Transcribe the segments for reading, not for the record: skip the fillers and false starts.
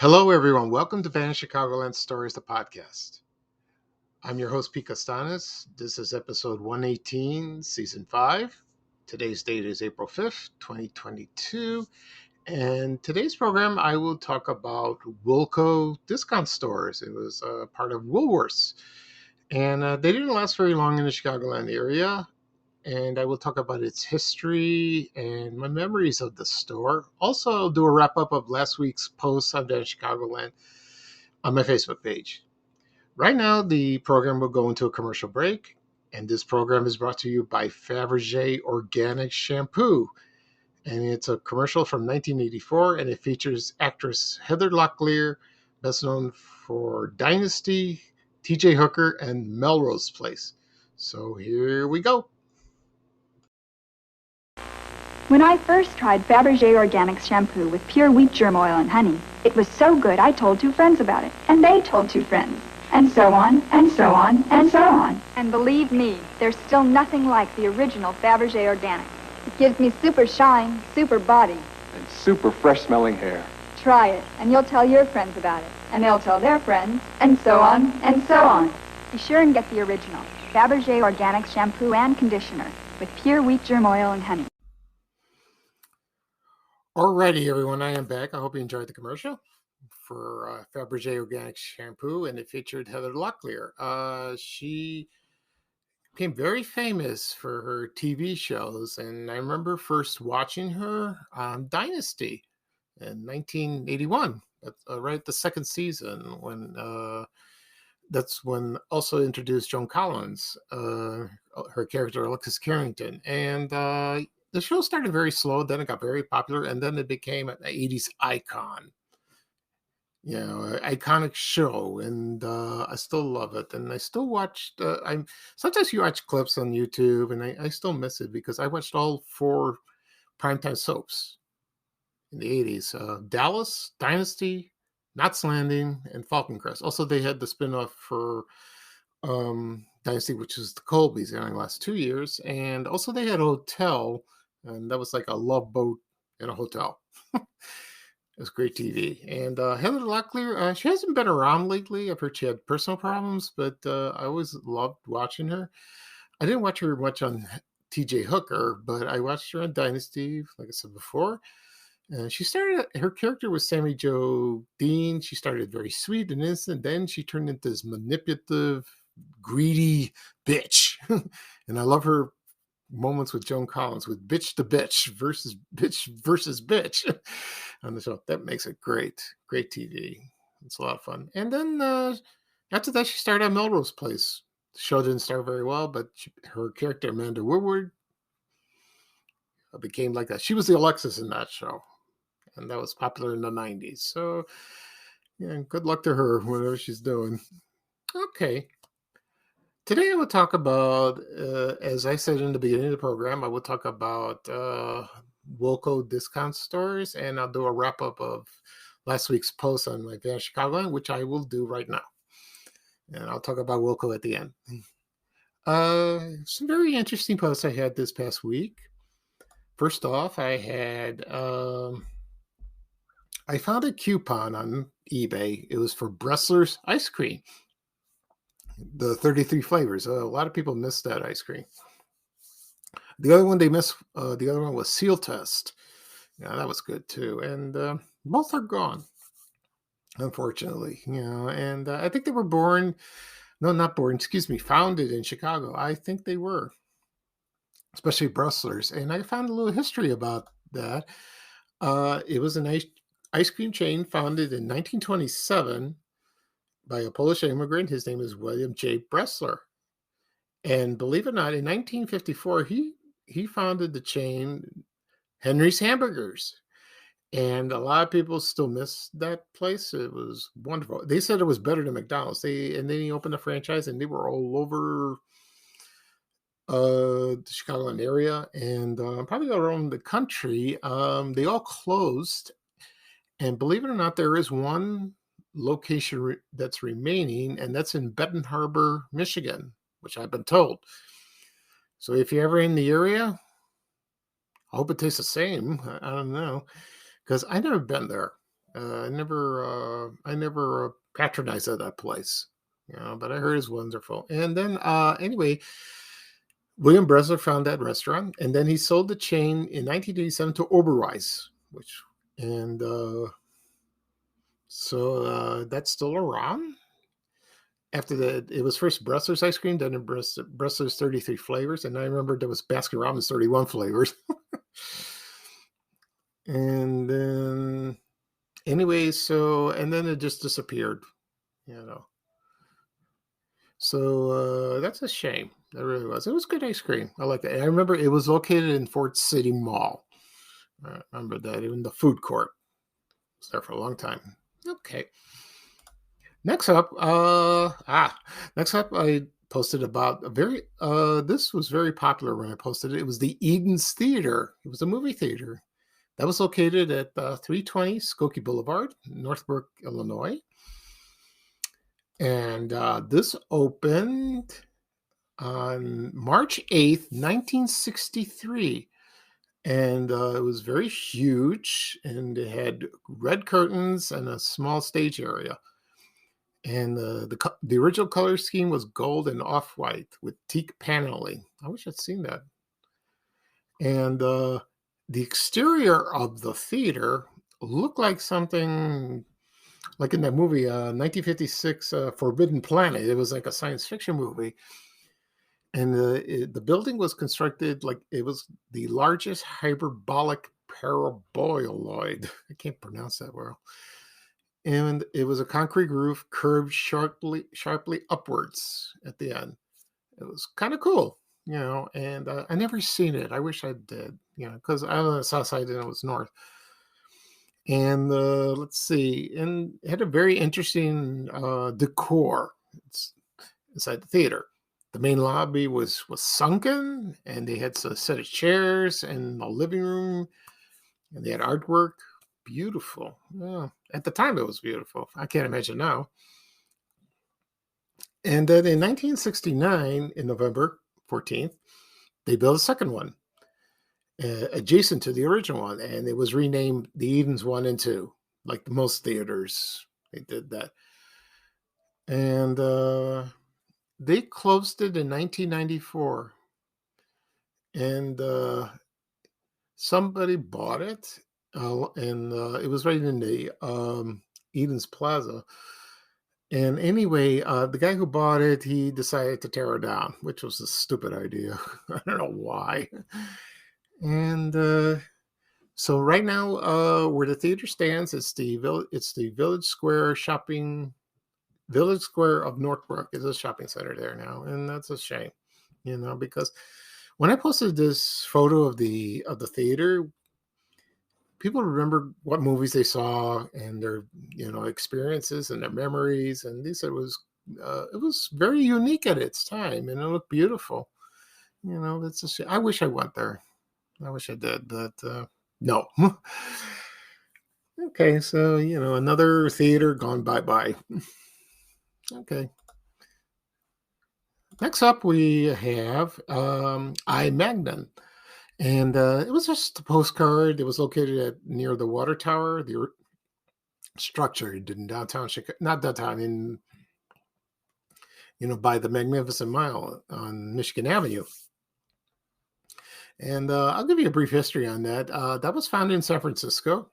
Hello, everyone. Welcome to Chicagoland Stories, the podcast. I'm your host, Pete Costanis. This is episode 118, season 5. Today's date is April 5th, 2022. And today's program, I will talk about Woolco discount stores. It was part of Woolworths. And they didn't last very long in the Chicagoland area. And I will talk about its history and my memories of the store. Also, I'll do a wrap up of last week's post on Chicagoland on my Facebook page. Right now, the program will go into a commercial break, and this program is brought to you by Faberge Organic Shampoo. And it's a commercial from 1984, and it features actress Heather Locklear, best known for Dynasty, TJ Hooker, and Melrose Place. So here we go. When I first tried Faberge Organic Shampoo with pure wheat germ oil and honey, it was so good I told 2 friends about it, and they told 2 friends, and so on, and so on, and so on. And believe me, there's still nothing like the original Faberge Organic. It gives me super shine, super body. And super fresh-smelling hair. Try it, and you'll tell your friends about it, and they'll tell their friends, and so on, and so on. Be sure and get the original Faberge Organic Shampoo and Conditioner with pure wheat germ oil and honey. Alrighty, everyone, I am back. I hope you enjoyed the commercial for Faberge Organic Shampoo, and it featured Heather Locklear. She became very famous for her TV shows, and I remember first watching her on Dynasty in 1981, right, the second season, when that's when also introduced Joan Collins, her character Alexis Carrington, and the show started very slow, then it got very popular, and then it became an 80s icon. You know, an iconic show, and I still love it. And I still watched, sometimes you watch clips on YouTube, and I still miss it because I watched all 4 primetime soaps in the 80s. Dallas, Dynasty, Knots Landing, and Falcon Crest. Also, they had the spinoff for Dynasty, which is the Colbys. It only lasts 2 years. And also they had a hotel, and that was like a love boat in a hotel. It was great TV. And Heather Locklear, she hasn't been around lately. I've heard she had personal problems, but I always loved watching her. I didn't watch her much on TJ Hooker, but I watched her on Dynasty, like I said before. She started, her character was Sammy Jo Dean. She started very sweet and innocent. Then she turned into this manipulative, greedy bitch. And I love her moments with Joan Collins, with bitch to bitch versus bitch on the show. That makes it great TV. It's a lot of fun. And then after that, she started on Melrose Place. The show didn't start very well, but her character Amanda Woodward became like that. She was the Alexis in that show, and that was popular in the 90s. So yeah, good luck to her, whatever she's doing. Okay. Today I will talk about, as I said in the beginning of the program, I will talk about Wilco discount stores, and I'll do a wrap-up of last week's post on my Van Chicagoland, which I will do right now. And I'll talk about Wilco at the end. Some very interesting posts I had this past week. First off, I had, I found a coupon on eBay. It was for Bressler's ice cream. The 33 flavors. A lot of people missed that ice cream. The other one they missed, the other one was Seal Test. Yeah, that was good too. And both are gone, unfortunately. You know, and I think they were founded in Chicago. I think they were, especially Bressler's. And I found a little history about that. It was an ice cream chain founded in 1927 by a Polish immigrant. His name is William J. Bressler. And believe it or not, in 1954, he founded the chain Henry's Hamburgers. And a lot of people still miss that place. It was wonderful. They said it was better than McDonald's. And then he opened a franchise, and they were all over the Chicagoland area and probably around the country. They all closed. And believe it or not, there is one location that's remaining, and that's in Benton Harbor, Michigan, which I've been told. So if you're ever in the area, I hope it tastes the same. I don't know, because I've never been there. I never patronized at that place, but I heard it's wonderful. And then, anyway, William Bresler found that restaurant, and then he sold the chain in 1987 to Oberweis, and that's still around. After that, it was first Bressler's ice cream, then Bressler's 33 flavors, and I remember there was Baskin Robbins 31 flavors. And then, anyway, and then it just disappeared, you know. So that's a shame. That really was. It was good ice cream. I like it. I remember it was located in Fort City Mall. I remember that, even the food court. It was there for a long time. Okay. Next up, I posted about this was very popular when I posted it. It was the Eden's Theater. It was a movie theater that was located at 320 Skokie Boulevard, Northbrook, Illinois. And this opened on March 8th, 1963. And it was very huge, and it had red curtains and a small stage area. And the original color scheme was gold and off-white with teak paneling. I wish I'd seen that. And the exterior of the theater looked like something like in that movie, 1956 Forbidden Planet. It was like a science fiction movie. And the building was constructed like it was the largest hyperbolic paraboloid. I can't pronounce that well. And it was a concrete roof curved sharply upwards at the end. It was kind of cool, and I never seen it. I wish I did, because I was on the south side and it was north. And let's see, and it had a very interesting decor inside the theater. The main lobby was sunken, and they had a set of chairs and a living room, and they had artwork. Beautiful. Yeah. At the time, it was beautiful. I can't imagine now. And then in 1969, in November 14th, they built a second one adjacent to the original one, and it was renamed the Edens 1 and 2, like most theaters. They did that. And they closed it in 1994. And somebody bought it, and it was right in the Edens Plaza. And anyway, the guy who bought it, he decided to tear it down, which was a stupid idea. I don't know why. And so right now, where the theater stands, it's the Village Square of Northbrook is a shopping center there now, and that's a shame, because when I posted this photo of the theater, people remember what movies they saw and their experiences and their memories, and they said it was very unique at its time, and it looked beautiful. That's a shame. I wish I went there. I wish I did, but no. Okay, so another theater gone bye-bye. Okay. Next up, we have I Magnan. And it was just a postcard. It was located near the water tower, the structure in downtown Chicago, not downtown, by the Magnificent Mile on Michigan Avenue. And I'll give you a brief history on that. That was founded in San Francisco.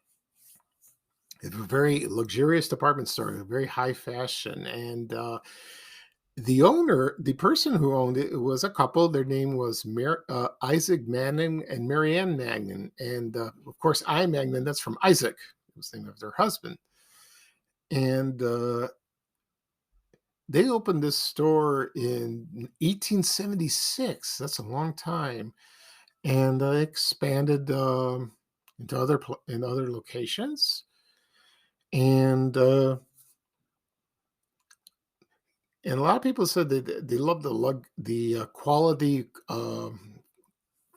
It's a very luxurious department store, very high fashion. And the person who owned it was a couple. Their name was Isaac Magnan and Marianne Magnan. And of course, I Magnan, that's from Isaac. It was the name of their husband. And they opened this store in 1876. That's a long time. And expanded into other locations. And a lot of people said that they loved the quality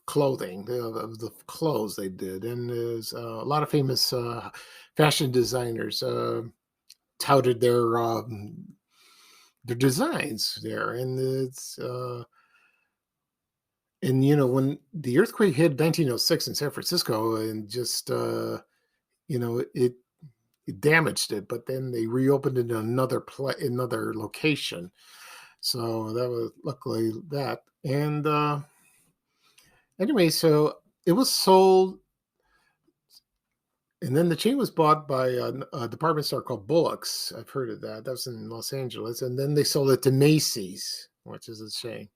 clothing, the clothes they did. And there's a lot of famous fashion designers touted their designs there. And it's when the earthquake hit 1906 in San Francisco, and just it it damaged it, but then they reopened it in another location. So that was luckily that. And anyway, so it was sold, and then the chain was bought by a department store called Bullock's. I've heard of that. That was in Los Angeles, and then they sold it to Macy's, which is a shame.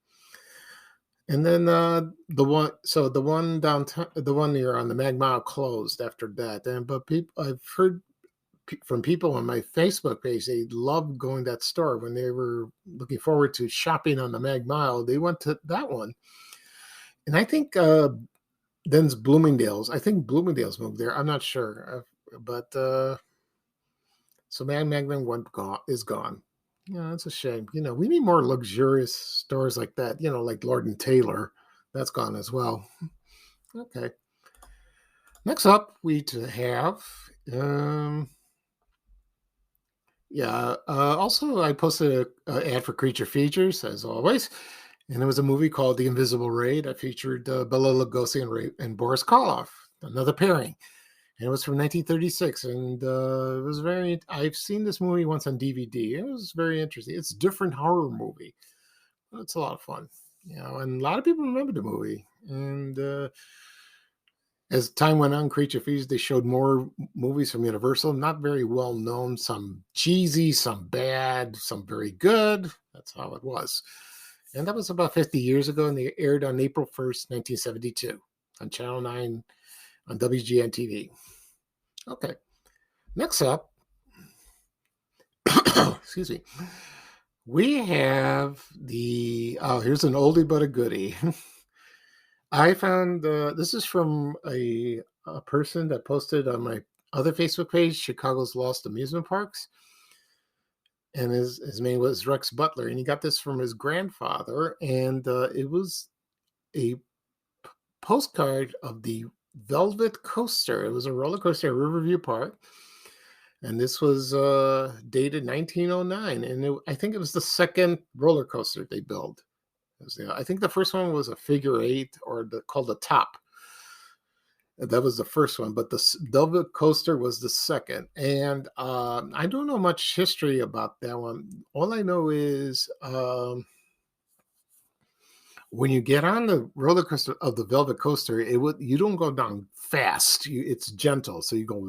And then the one downtown, the one near on the Mag Mile closed after that. And but people, I've heard from people on my Facebook page, they loved going to that store when they were looking forward to shopping on the Mag Mile. They went to that one, and I think then's Bloomingdale's. I think Bloomingdale's moved there. I'm not sure, but so Magnum is gone. Yeah, that's a shame. We need more luxurious stores like that. Like Lord and Taylor. That's gone as well. Okay. Next up, we have. Also, I posted an ad for Creature Features as always, and it was a movie called The Invisible Raid that featured Bela Lugosi and Boris Karloff, another pairing. And it was from 1936, and it was I've seen this movie once on DVD. It was very interesting. It's a different horror movie. It's a lot of fun, and a lot of people remember the movie. And as time went on, Creature Features, they showed more movies from Universal, not very well known, some cheesy, some bad, some very good. That's how it was. And that was about 50 years ago, and they aired on April 1st, 1972 on Channel 9 on WGN TV. Okay. Next up, excuse me, we have here's an oldie but a goodie. I found this is from a person that posted on my other Facebook page, Chicago's Lost Amusement Parks. And his name was Rex Butler, and he got this from his grandfather. And it was a postcard of the Velvet Coaster. It was a roller coaster at Riverview Park. And this was dated 1909. And I think it was the second roller coaster they built. I think the first one was a figure eight, or called the Top. That was the first one, but the Velvet Coaster was the second. And I don't know much history about that one. All I know is when you get on the roller coaster of the Velvet Coaster, you don't go down fast. It's gentle, so you go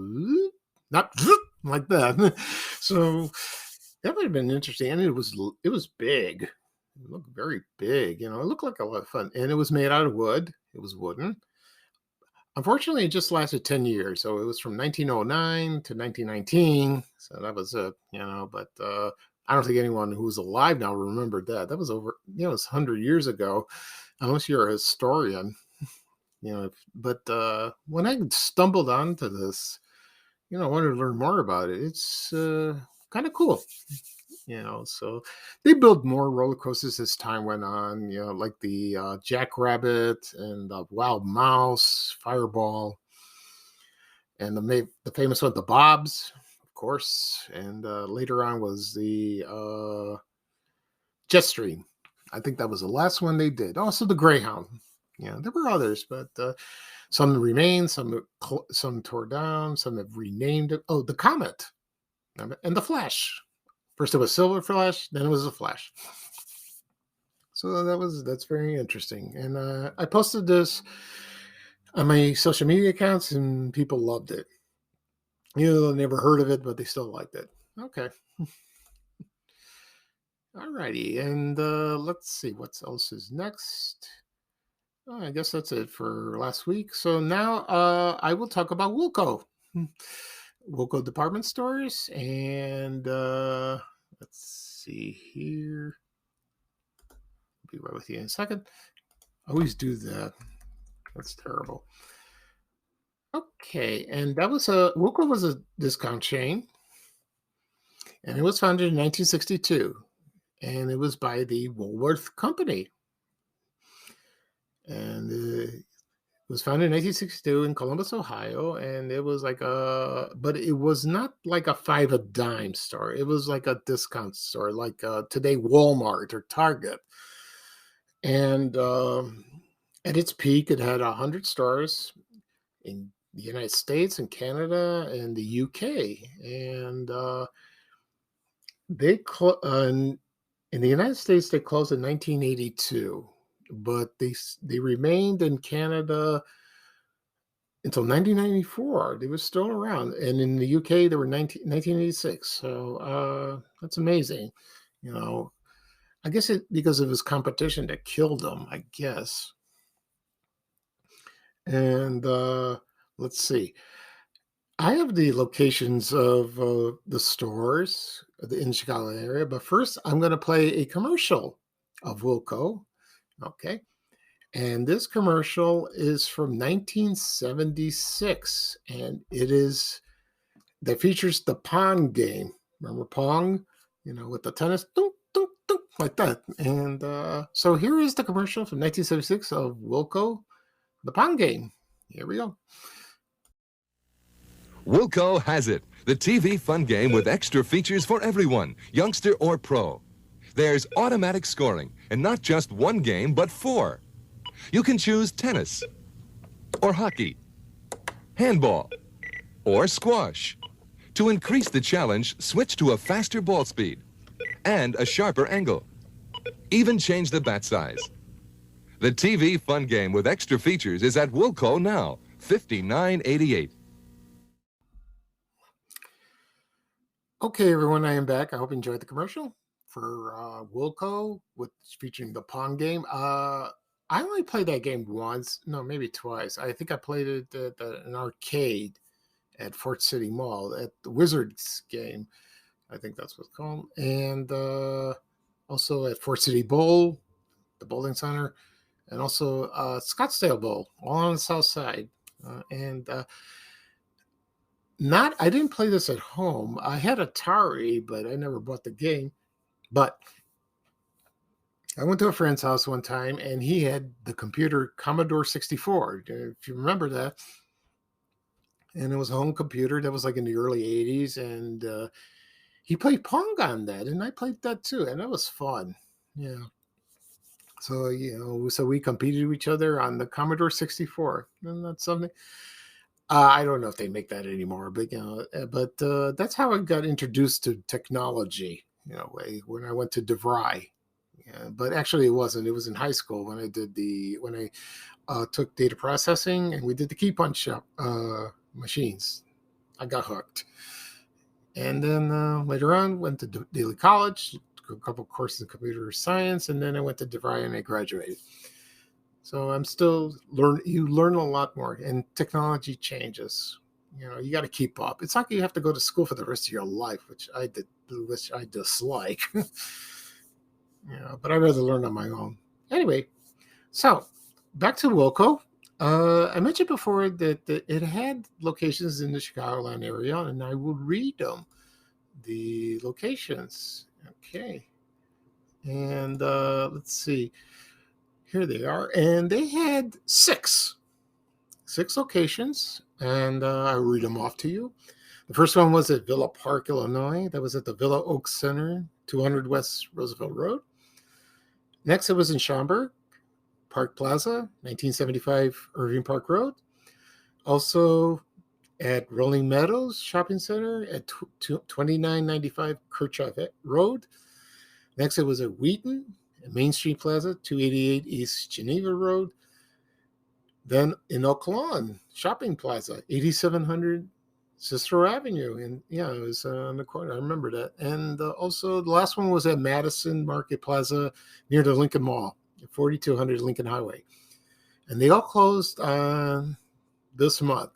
not like that. So that would have been interesting, and it was big. It looked very big. It looked like a lot of fun, and it was made out of wood. It was wooden. Unfortunately, it just lasted 10 years. So it was from 1909 to 1919. So that was but I don't think anyone who's alive now remembered that. That was over, it's 100 years ago, unless you're a historian, But when I stumbled onto this, I wanted to learn more about it. It's kind of cool. So they built more roller coasters as time went on, like the Jackrabbit and the Wild Mouse, Fireball, and the famous one, the Bobs, of course. And later on was the Jetstream. I think that was the last one they did. Also the Greyhound. There were others, but some remain, some tore down, some have renamed it. Oh, the Comet and the Flash. First it was Silver Flash, then it was a Flash. So that's very interesting. And I posted this on my social media accounts, and people loved it. They never heard of it, but they still liked it. Okay. Alrighty, and let's see what else is next. I guess that's it for last week. So now I will talk about Woolco. Woolco department stores, and let's see here. I'll be right with you in a second. I always do that. That's terrible. Okay, and Woolco was a discount chain, and it was founded in 1962, and it was by the Woolworth Company. And it was founded in 1962 in Columbus, Ohio, and it was but it was not like a 5 a dime store. It was like a discount store, like today Walmart or Target. And at its peak, it had 100 stores in the United States and Canada and the UK. And they in the United States they closed in 1982, but they remained in Canada until 1994. They were still around, and in the UK they were 1986. So that's amazing. You know, I guess it because of his competition that killed him. I guess. And let's see. I have the locations of the stores in the Chicago area, but first I'm going to play a commercial of Wilco. Okay. And this commercial is from 1976, and that features the Pong game. Remember Pong? With the tennis, dunk, dunk, dunk, like that. And so here is the commercial from 1976 of Wilco, the Pong game. Here we go. Woolco has it, the TV fun game with extra features for everyone, youngster or pro. There's automatic scoring, and not just one game, but 4. You can choose tennis, or hockey, handball, or squash. To increase the challenge, switch to a faster ball speed and a sharper angle. Even change the bat size. The TV fun game with extra features is at Woolco now, $59.88. Okay, everyone, I am back. I hope you enjoyed the commercial for Wilco featuring the Pong game. I only played that game once, no, maybe twice. I think I played it at an arcade at Fort City Mall at the Wizards game. I think that's what it's called. And also at Fort City Bowl, the bowling center, and also Scottsdale Bowl, all on the south side. I didn't play this at home. I had Atari, but I never bought the game. But I went to a friend's house one time, and he had the computer Commodore 64, if you remember that. And it was a home computer that was like in the early 80s, and he played Pong on that, and I played that too, and that was fun. Yeah. So, so we competed with each other on the Commodore 64, and that's something. I don't know if they make that anymore, but that's how I got introduced to technology. When I went to DeVry. Yeah, but actually, it wasn't. It was in high school when I took data processing, and we did the key punch machines. I got hooked, and then later on went to Daly College, took a couple courses in computer science, and then I went to DeVry and I graduated. So I'm still you learn a lot more, and technology changes. You got to keep up. It's not like you have to go to school for the rest of your life, which I dislike. But I'd rather learn on my own. Anyway, so back to Wilco. I mentioned before that it had locations in the Chicagoland area, and I will read them. The locations. Okay. And let's see. Here they are. And they had six locations, and I'll read them off to you. The first one was at Villa Park, Illinois. That was at the Villa Oaks Center, 200 West Roosevelt Road. Next, it was in Schaumburg, Park Plaza, 1975 Irving Park Road. Also at Rolling Meadows Shopping Center at 2995 Kirchhoff Road. Next, it was at Wheaton, Main Street Plaza, 288 East Geneva Road. Then in Oak Lawn Shopping Plaza, 8700 Cicero Avenue. And yeah, it was on the corner. I remember that. And also the last one was at Madison Market Plaza near the Lincoln Mall, 4200 Lincoln Highway. And they all closed on this month,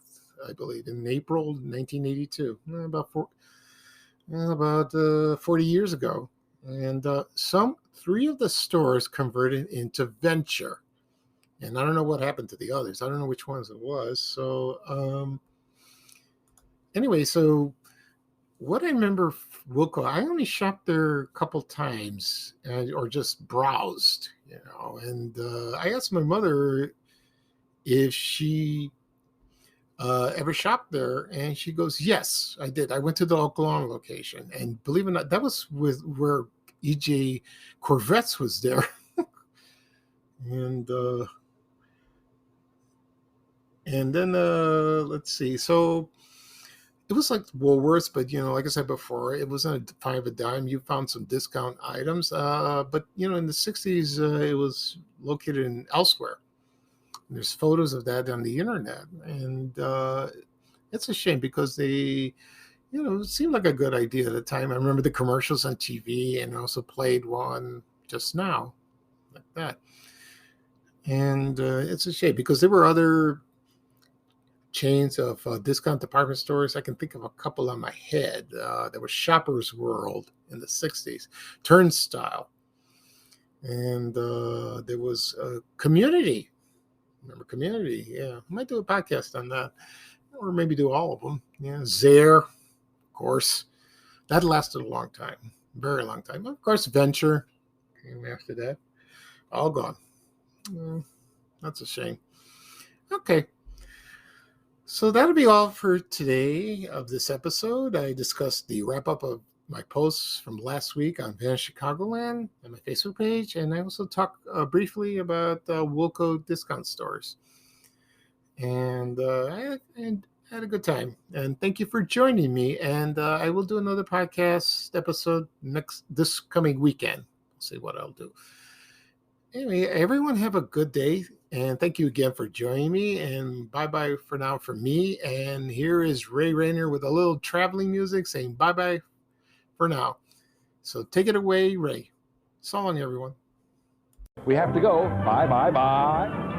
I believe, in April 1982, about 40 years ago. And 3 of the stores converted into venture. And I don't know what happened to the others. I don't know which ones it was. So anyway, so what I remember, Wilco, I only shopped there a couple times or just browsed, and I asked my mother if she ever shopped there, and she goes, yes, I did. I went to the Oak Lawn location, and believe it or not, that was where EJ Corvettes was there. And And then let's see. So it was like Woolworths, but like I said before, it wasn't a 5 a dime. You found some discount items, but in the '60s, it was located in elsewhere. And there's photos of that on the internet, and it's a shame because it seemed like a good idea at the time. I remember the commercials on TV, and I also played one just now, like that. And it's a shame because there were other chains of discount department stores. I can think of a couple on my head. There was Shoppers World in the '60s, Turnstile, and there was Community. Remember Community? Yeah, I might do a podcast on that, or maybe do all of them. Yeah, Zare, of course, that lasted a long time, very long time. Of course, Venture came after that. All gone. That's a shame. Okay. So that'll be all for today of this episode. I discussed the wrap up of my posts from last week on Chicagoland and my Facebook page, and I also talked briefly about Woolco discount stores. And I had a good time. And thank you for joining me. And I will do another podcast episode this coming weekend. We'll see what I'll do. Anyway, everyone have a good day. And thank you again for joining me. And bye-bye for now from me. And here is Ray Rayner with a little traveling music saying bye-bye for now. So take it away, Ray. So long, everyone. We have to go. Bye, bye, bye.